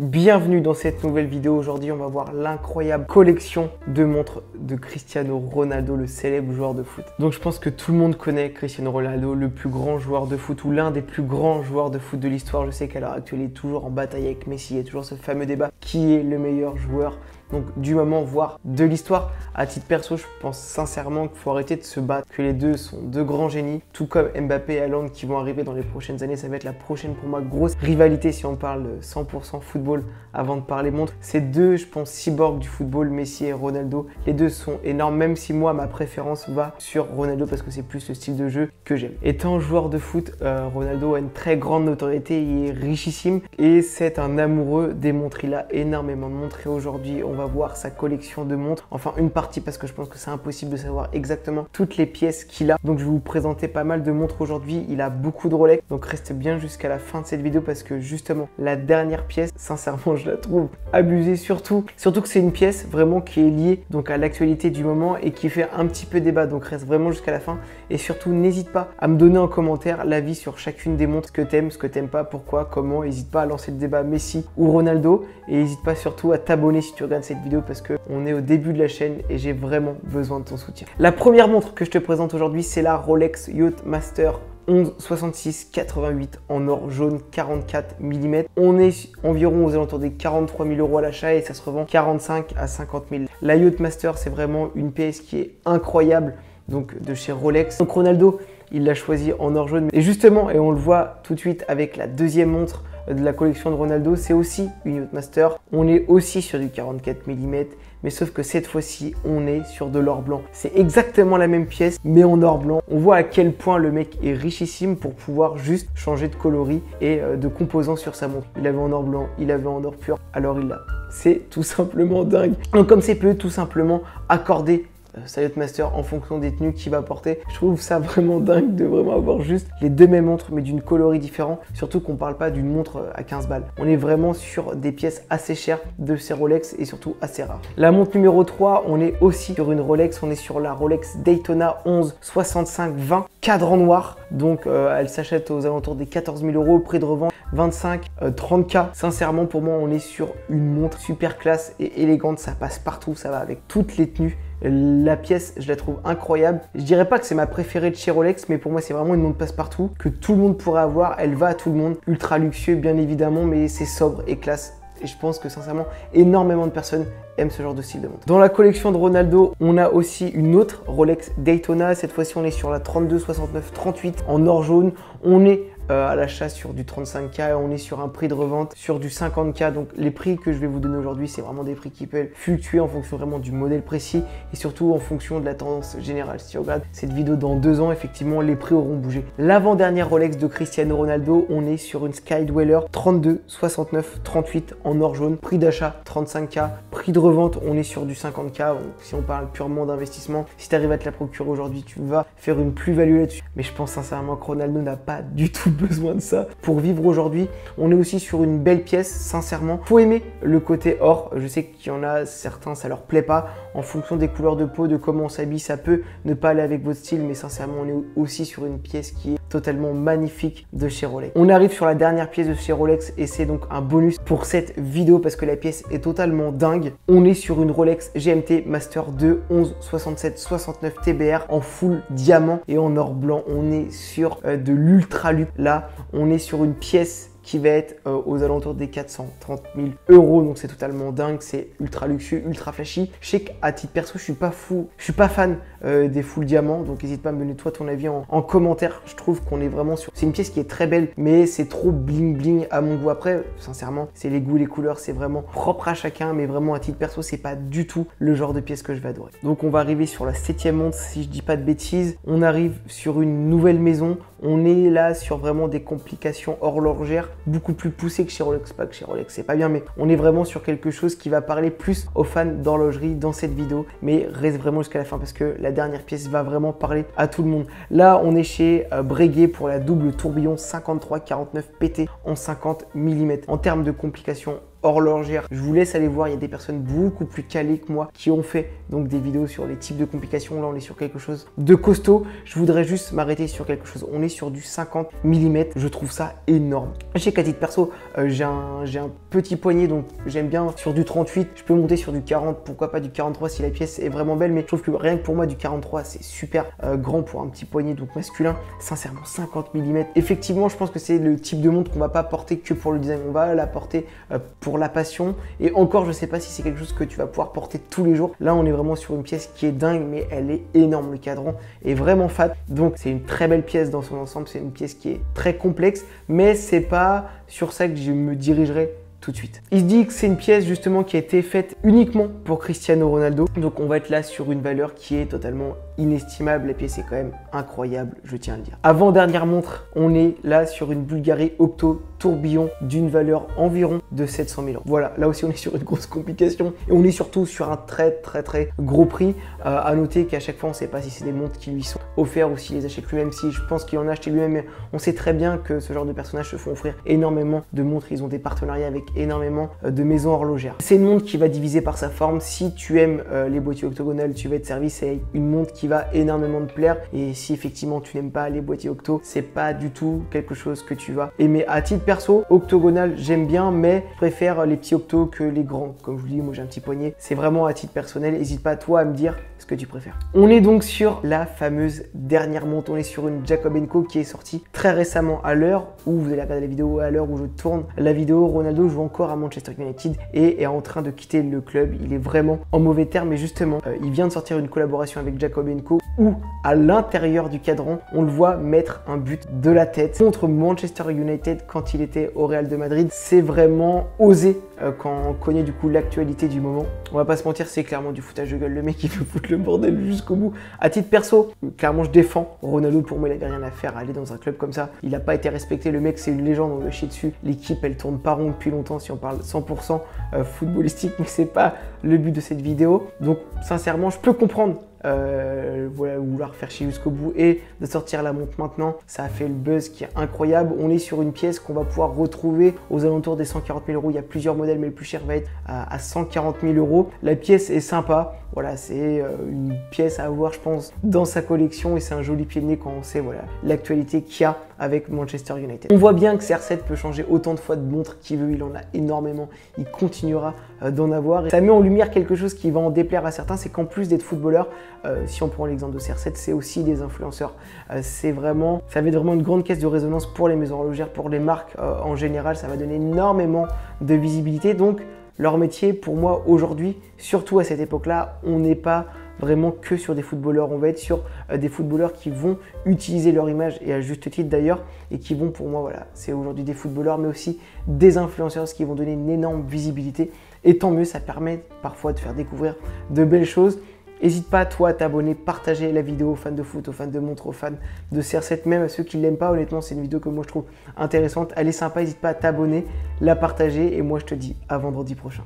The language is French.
Bienvenue dans cette nouvelle vidéo. Aujourd'hui, on va voir l'incroyable collection de montres de Cristiano Ronaldo, le célèbre joueur de foot. Donc, je pense que tout le monde connaît Cristiano Ronaldo, le plus grand joueur de foot ou l'un des plus grands joueurs de foot de l'histoire. Je sais qu'à l'heure actuelle, il est toujours en bataille avec Messi. Il y a toujours ce fameux débat qui est le meilleur joueur du moment, voire de l'histoire. À titre perso, je pense sincèrement qu'il faut arrêter de se battre, que les deux sont deux grands génies, tout comme Mbappé et Haaland qui vont arriver dans les prochaines années. Ça va être la prochaine pour moi grosse rivalité si on parle 100% football avant de parler montre. Ces deux, je pense, cyborgs du football, Messi et Ronaldo, les deux sont énormes, même si moi, ma préférence va sur Ronaldo parce que c'est plus le style de jeu que j'aime. Étant joueur de foot, Ronaldo a une très grande notoriété, il est richissime et c'est un amoureux des montres. Il a énormément de montres et aujourd'hui, on va voir sa collection de montres, enfin une partie parce que je pense que c'est impossible de savoir exactement toutes les pièces qu'il a. Donc je vais vous présenter pas mal de montres aujourd'hui. Il a beaucoup de Rolex, donc reste bien jusqu'à la fin de cette vidéo parce que justement la dernière pièce, sincèrement je la trouve abusée, surtout que c'est une pièce vraiment qui est liée donc à l'actualité du moment et qui fait un petit peu débat, donc reste vraiment jusqu'à la fin et surtout n'hésite pas à me donner en commentaire l'avis sur chacune des montres, ce que t'aimes pas, pourquoi, comment. N'hésite pas à lancer le débat Messi ou Ronaldo et n'hésite pas surtout à t'abonner si tu regardes cette vidéo parce qu'on est au début de la chaîne et j'ai vraiment besoin de ton soutien. La première montre que je te présente aujourd'hui, c'est la Rolex Yachtmaster 1166-88 en or jaune 44 mm. On est environ aux alentours des 43 000 € à l'achat et ça se revend 45 à 50 000. La Yachtmaster, c'est vraiment une pièce qui est incroyable, donc de chez Rolex. Donc Ronaldo, il l'a choisi en or jaune. Et justement, et on le voit tout de suite avec la deuxième montre de la collection de Ronaldo, c'est aussi une Yachtmaster. On est aussi sur du 44 mm, mais sauf que cette fois-ci, on est sur de l'or blanc. C'est exactement la même pièce, mais en or blanc. On voit à quel point le mec est richissime pour pouvoir juste changer de coloris et de composants sur sa montre. Il avait en or blanc, il avait en or pur, alors il l'a. C'est tout simplement dingue. Donc comme c'est peut tout simplement accorder sa Yachtmaster en fonction des tenues qu'il va porter. Je trouve ça vraiment dingue de vraiment avoir juste les deux mêmes montres mais d'une coloris différent. Surtout qu'on parle pas d'une montre à 15 balles. On est vraiment sur des pièces assez chères de ces Rolex et surtout assez rares. La montre numéro 3, on est aussi sur une Rolex. On est sur la Rolex Daytona 11-65-20 cadran noir. Donc elle s'achète aux alentours des 14 000 €, prix de revente 25-30K. Sincèrement, pour moi, on est sur une montre super classe et élégante. Ça passe partout, ça va avec toutes les tenues. La pièce, je la trouve incroyable. Je dirais pas que c'est ma préférée de chez Rolex, mais pour moi, c'est vraiment une montre passe-partout que tout le monde pourrait avoir. Elle va à tout le monde. Ultra luxueux, bien évidemment, mais c'est sobre et classe. Et je pense que sincèrement, énormément de personnes aiment ce genre de style de montre. Dans la collection de Ronaldo, on a aussi une autre Rolex Daytona. Cette fois-ci, on est sur la 32-69-38 en or jaune. On est à l'achat sur du 35K, on est sur un prix de revente sur du 50K. Donc les prix que je vais vous donner aujourd'hui, c'est vraiment des prix qui peuvent fluctuer en fonction vraiment du modèle précis et surtout en fonction de la tendance générale. Si tu regardes cette vidéo dans 2 ans, effectivement, les prix auront bougé. L'avant-dernière Rolex de Cristiano Ronaldo, on est sur une Skydweller 32-69-38 en or jaune, prix d'achat 35K, prix de revente, on est sur du 50K. Donc, si on parle purement d'investissement, si tu arrives à te la procurer aujourd'hui, tu vas faire une plus-value là-dessus. Mais je pense sincèrement que Ronaldo n'a pas du tout besoin de ça pour vivre aujourd'hui. On est aussi sur une belle pièce, sincèrement. Faut aimer le côté or. Je sais qu'il y en a certains, ça leur plaît pas. En fonction des couleurs de peau, de comment on s'habille, ça peut ne pas aller avec votre style, mais sincèrement, on est aussi sur une pièce qui est totalement magnifique de chez Rolex. On arrive sur la dernière pièce de chez Rolex et c'est donc un bonus pour cette vidéo parce que la pièce est totalement dingue. On est sur une Rolex GMT Master 2 11-67-69 TBR en full diamant et en or blanc. On est sur de l'ultra luxe. Là, on est sur une pièce qui va être aux alentours des 430 000 €. Donc c'est totalement dingue, c'est ultra luxueux, ultra flashy. Je sais qu'à titre perso, je suis pas fan des full diamants. Donc n'hésite pas à me donner toi ton avis en commentaire. Je trouve qu'on est vraiment sur... C'est une pièce qui est très belle, mais c'est trop bling bling à mon goût. Après, sincèrement, c'est les goûts, les couleurs, c'est vraiment propre à chacun. Mais vraiment à titre perso, c'est pas du tout le genre de pièce que je vais adorer. Donc on va arriver sur la 7e montre, si je dis pas de bêtises. On arrive sur une nouvelle maison. On est là sur vraiment des complications horlogères beaucoup plus poussées que chez Rolex. Pas que chez Rolex, c'est pas bien, mais on est vraiment sur quelque chose qui va parler plus aux fans d'horlogerie dans cette vidéo. Mais reste vraiment jusqu'à la fin parce que la dernière pièce va vraiment parler à tout le monde. Là, on est chez Breguet pour la double tourbillon 53-49 PT en 50 mm. En termes de complications horlogères, je vous laisse aller voir. Il y a des personnes beaucoup plus calées que moi qui ont fait donc des vidéos sur les types de complications. Là, on est sur quelque chose de costaud. Je voudrais juste m'arrêter sur quelque chose. On est sur du 50 mm. Je trouve ça énorme. Je sais qu'à titre perso, j'ai un petit poignet, donc j'aime bien sur du 38. Je peux monter sur du 40, pourquoi pas du 43 si la pièce est vraiment belle. Mais je trouve que rien que pour moi, du 43, c'est super grand pour un petit poignet, donc masculin. Sincèrement, 50 mm. Effectivement, je pense que c'est le type de montre qu'on va pas porter que pour le design. On va la porter pour la passion. Et encore, je sais pas si c'est quelque chose que tu vas pouvoir porter tous les jours. Là, on est vraiment sur une pièce qui est dingue, mais elle est énorme. Le cadran est vraiment fat. Donc, c'est une très belle pièce dans son ensemble. C'est une pièce qui est très complexe, mais c'est pas sur ça que je me dirigerai tout de suite. Il se dit que c'est une pièce justement qui a été faite uniquement pour Cristiano Ronaldo. Donc on va être là sur une valeur qui est totalement inestimable. La pièce est quand même incroyable, je tiens à le dire. Avant-dernière montre, on est là sur une Bulgari Octo tourbillon d'une valeur environ de 700 000 €. Voilà, là aussi on est sur une grosse complication et on est surtout sur un très gros prix. À noter qu'à chaque fois on ne sait pas si c'est des montres qui lui sont offertes ou s'il les achète lui-même. Si je pense qu'il en a acheté lui-même, mais on sait très bien que ce genre de personnages se font offrir énormément de montres. Ils ont des partenariats avec énormément de maisons horlogères. C'est une montre qui va diviser par sa forme. Si tu aimes les boîtiers octogonales, tu vas être servi. C'est une montre qui va énormément te plaire. Et si effectivement tu n'aimes pas les boîtiers octo, c'est pas du tout quelque chose que tu vas aimer. À titre perso, octogonal, j'aime bien, mais je préfère les petits octos que les grands. Comme je vous dis, moi j'ai un petit poignet. C'est vraiment à titre personnel. N'hésite pas toi à me dire ce que tu préfères. On est donc sur la fameuse dernière montre. On est sur une Jacob & Co qui est sortie très récemment. À l'heure où vous allez regarder la vidéo, à l'heure où je tourne la vidéo, Ronaldo joue encore à Manchester United et est en train de quitter le club. Il est vraiment en mauvais terme, mais justement, il vient de sortir une collaboration avec Jacob & Co où à l'intérieur du cadran, on le voit mettre un but de la tête contre Manchester United quand il était au Real de Madrid. C'est vraiment osé quand on connaît du coup l'actualité du moment. On va pas se mentir, c'est clairement du foutage de gueule. Le mec, il veut foutre le bordel jusqu'au bout. À titre perso, clairement, je défends Ronaldo. Pour moi, il avait rien à faire à aller dans un club comme ça. Il n'a pas été respecté. Le mec, c'est une légende. On le chie dessus. L'équipe, elle tourne pas rond depuis longtemps si on parle 100% footballistique, mais c'est pas le but de cette vidéo. Donc, sincèrement, je peux comprendre voilà, vouloir faire chier jusqu'au bout et de sortir la montre maintenant. Ça a fait le buzz qui est incroyable. On est sur une pièce qu'on va pouvoir retrouver aux alentours des 140 000 €. Il y a plusieurs modèles, mais le plus cher va être à 140 000 €. La pièce est sympa. Voilà, c'est une pièce à avoir, je pense, dans sa collection et c'est un joli pied de nez quand on sait voilà, l'actualité qu'il y a avec Manchester United. On voit bien que CR7 peut changer autant de fois de montre qu'il veut, il en a énormément, il continuera d'en avoir. Et ça met en lumière quelque chose qui va en déplaire à certains, c'est qu'en plus d'être footballeur, si on prend l'exemple de CR7, c'est aussi des influenceurs. Ça va être vraiment une grande caisse de résonance pour les maisons horlogères, pour les marques en général, ça va donner énormément de visibilité. Donc, leur métier, pour moi, aujourd'hui, surtout à cette époque-là, on n'est pas vraiment que sur des footballeurs. On va être sur des footballeurs qui vont utiliser leur image, et à juste titre d'ailleurs, et qui vont, pour moi, voilà, c'est aujourd'hui des footballeurs, mais aussi des influenceurs, ce qui vont donner une énorme visibilité. Et tant mieux, ça permet parfois de faire découvrir de belles choses. N'hésite pas, toi, à t'abonner, partager la vidéo aux fans de foot, aux fans de montres, aux fans de CR7, même à ceux qui ne l'aiment pas. Honnêtement, c'est une vidéo que moi je trouve intéressante. Elle est sympa, n'hésite pas à t'abonner, la partager. Et moi, je te dis à vendredi prochain.